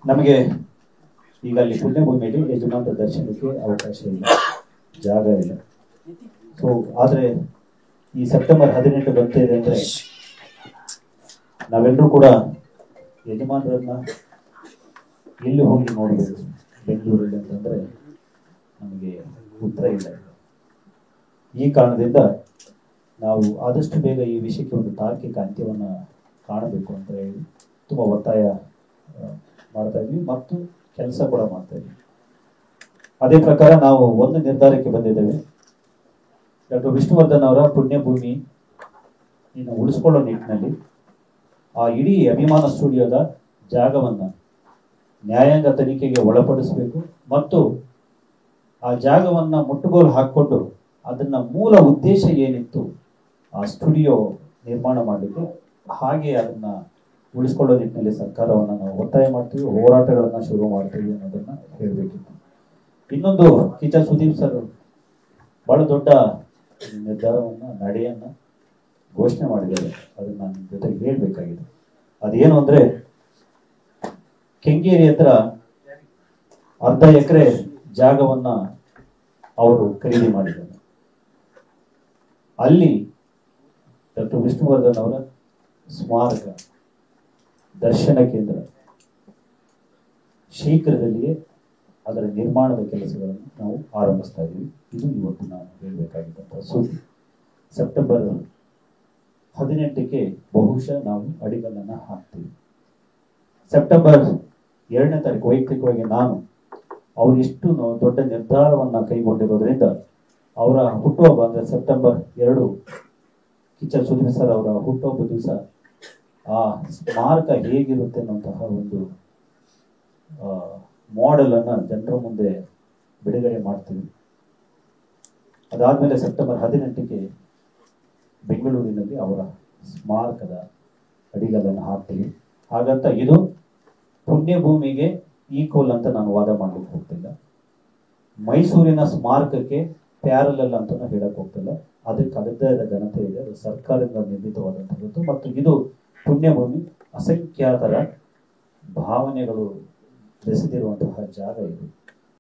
ನಮಗೆ ಈಗ ಅಲ್ಲಿ ಪುಣ್ಯಭೂಮಿಯಲ್ಲಿ ಯಜಮಾನರ ದರ್ಶನಕ್ಕೆ ಅವಕಾಶ ಇಲ್ಲ, ಜಾಗ ಇಲ್ಲ. ಸೊ ಆದರೆ ಈ ಸೆಪ್ಟೆಂಬರ್ 18 ಬರ್ತಿದೆ ಅಂದರೆ ನಾವೆಲ್ಲರೂ ಕೂಡ ಯಜಮಾನರನ್ನ ಎಲ್ಲಿ ಹೋಗಿ ನೋಡಬೇಕು ಬೆಂಗಳೂರಲ್ಲಿ ಅಂತಂದರೆ ನಮಗೆ ಉತ್ತರ ಇಲ್ಲ. ಈ ಕಾರಣದಿಂದ ನಾವು ಆದಷ್ಟು ಬೇಗ ಈ ವಿಷಯಕ್ಕೆ ಒಂದು ತಾರ್ಕಿಕ ಅಂತ್ಯವನ್ನು ಕಾಣಬೇಕು ಅಂತ ಹೇಳಿ ತುಂಬ ಒತ್ತಾಯ ಮಾಡ್ತಾ ಇದ್ವಿ ಮತ್ತು ಕೆಲಸ ಕೂಡ ಮಾಡ್ತಾ ಇದ್ವಿ. ಅದೇ ಪ್ರಕಾರ ನಾವು ಒಂದು ನಿರ್ಧಾರಕ್ಕೆ ಬಂದಿದ್ದೇವೆ. ಡಾಕ್ಟರ್ ವಿಷ್ಣುವರ್ಧನ್ ಅವರ ಪುಣ್ಯಭೂಮಿ ಇನ್ನು ಉಳಿಸ್ಕೊಳ್ಳೋ ನಿಟ್ಟಿನಲ್ಲಿ ಆ ಇಡೀ ಅಭಿಮಾನ ಸ್ಟುಡಿಯೋದ ಜಾಗವನ್ನು ನ್ಯಾಯಾಂಗ ತನಿಖೆಗೆ ಒಳಪಡಿಸಬೇಕು ಮತ್ತು ಆ ಜಾಗವನ್ನು ಮುಟ್ಟುಗೋಲು ಹಾಕ್ಕೊಂಡು ಅದನ್ನ ಮೂಲ ಉದ್ದೇಶ ಏನಿತ್ತು ಆ ಸ್ಟುಡಿಯೋ ನಿರ್ಮಾಣ ಮಾಡಲಿಕ್ಕೆ ಹಾಗೆ ಅದನ್ನ ಉಳಿಸ್ಕೊಳ್ಳೋ ನಿಟ್ಟಿನಲ್ಲಿ ಸರ್ಕಾರವನ್ನು ನಾವು ಒತ್ತಾಯ ಮಾಡ್ತೀವಿ, ಹೋರಾಟಗಳನ್ನ ಶುರು ಮಾಡ್ತೀವಿ ಅನ್ನೋದನ್ನ ಹೇಳಬೇಕಿತ್ತು. ಇನ್ನೊಂದು ಕಿಚ್ಚ ಸುದೀಪ್ ಸರ್ ಬಹಳ ದೊಡ್ಡ ನಿರ್ಧಾರವನ್ನ ನಡೆಯನ್ನ ಘೋಷಣೆ ಮಾಡಿದ್ದಾರೆ. ಅದನ್ನ ನನ್ನ ಜೊತೆಗೆ ಹೇಳ್ಬೇಕಾಗಿದೆ. ಅದೇನು ಅಂದ್ರೆ ಕೆಂಗೇರಿ ಹತ್ರ ಅರ್ಧ ಎಕರೆ ಜಾಗವನ್ನ ಅವರು ಖರೀದಿ ಮಾಡಿದ್ದಾರೆ. ಅಲ್ಲಿ ಡಾಕ್ಟರ್ ವಿಷ್ಣುವರ್ಧನ್ ಅವರ ಸ್ಮಾರಕ ದರ್ಶನ ಕೇಂದ್ರ ಶೀಘ್ರದಲ್ಲಿಯೇ ಅದರ ನಿರ್ಮಾಣದ ಕೆಲಸಗಳನ್ನು ನಾವು ಆರಂಭಿಸ್ತಾ ಇದ್ದೀವಿ. ಇದು ಇವತ್ತು ನಾನು ಹೇಳಬೇಕಾಗಿದ್ದಂಥ ಸುದ್ದಿ. ಸೆಪ್ಟೆಂಬರ್ 18ಕ್ಕೆ ಬಹುಶಃ ನಾವು ಅಡಿಗಲ್ಲನ್ನು ಹಾಕ್ತೀವಿ. ಸೆಪ್ಟೆಂಬರ್ 2ನೇ ತಾರೀಕು ವೈಯಕ್ತಿಕವಾಗಿ ನಾನು ಅವರು ಇಷ್ಟು ದೊಡ್ಡ ನಿರ್ಧಾರವನ್ನು ಕೈಗೊಂಡಿರೋದ್ರಿಂದ ಅವರ ಹುಟ್ಟುಹಬ್ಬ ಅಂದರೆ ಸೆಪ್ಟೆಂಬರ್ 2 ಕಿಚ್ಚ ಸುದೀಪ್ ಸರ್ ಅವರ ಹುಟ್ಟುಹಬ್ಬ ದಿವಸ ಆ ಸ್ಮಾರಕ ಹೇಗಿರುತ್ತೆ ಅನ್ನುವಂತಹ ಒಂದು ಮಾಡೆಲ್ ಅನ್ನ ಜನರ ಮುಂದೆ ಬಿಡುಗಡೆ ಮಾಡ್ತೀವಿ. ಅದಾದ್ಮೇಲೆ ಸೆಪ್ಟೆಂಬರ್ 18ಕ್ಕೆ ಬೆಂಗಳೂರಿನಲ್ಲಿ ಅವರ ಸ್ಮಾರಕದ ಅಡಿಗಲ್ಲನ್ನು ಹಾಕ್ತೀವಿ. ಹಾಗಂತ ಇದು ಪುಣ್ಯಭೂಮಿಗೆ ಈಕ್ವಲ್ ಅಂತ ನಾನು ವಾದ ಮಾಡ್ಲಿಕ್ಕೆ ಹೋಗ್ತಿಲ್ಲ, ಮೈಸೂರಿನ ಸ್ಮಾರಕಕ್ಕೆ ಪ್ಯಾರಲಲ್ ಅಂತ ಹೇಳಕ್ ಹೋಗ್ತಿಲ್ಲ. ಅದಕ್ಕೆ ಅದರದ್ದೇ ಆದ ಘನತೆ ಇದೆ, ಅದು ಸರ್ಕಾರದಿಂದ ನಿರ್ಮಿತವಾದಂಥದ್ದು ಮತ್ತು ಇದು ಪುಣ್ಯಭೂಮಿ, ಅಸಂಖ್ಯಾತರ ಭಾವನೆಗಳು ಬೆಸೆದಿರುವಂತಹ ಜಾಗ ಇದು.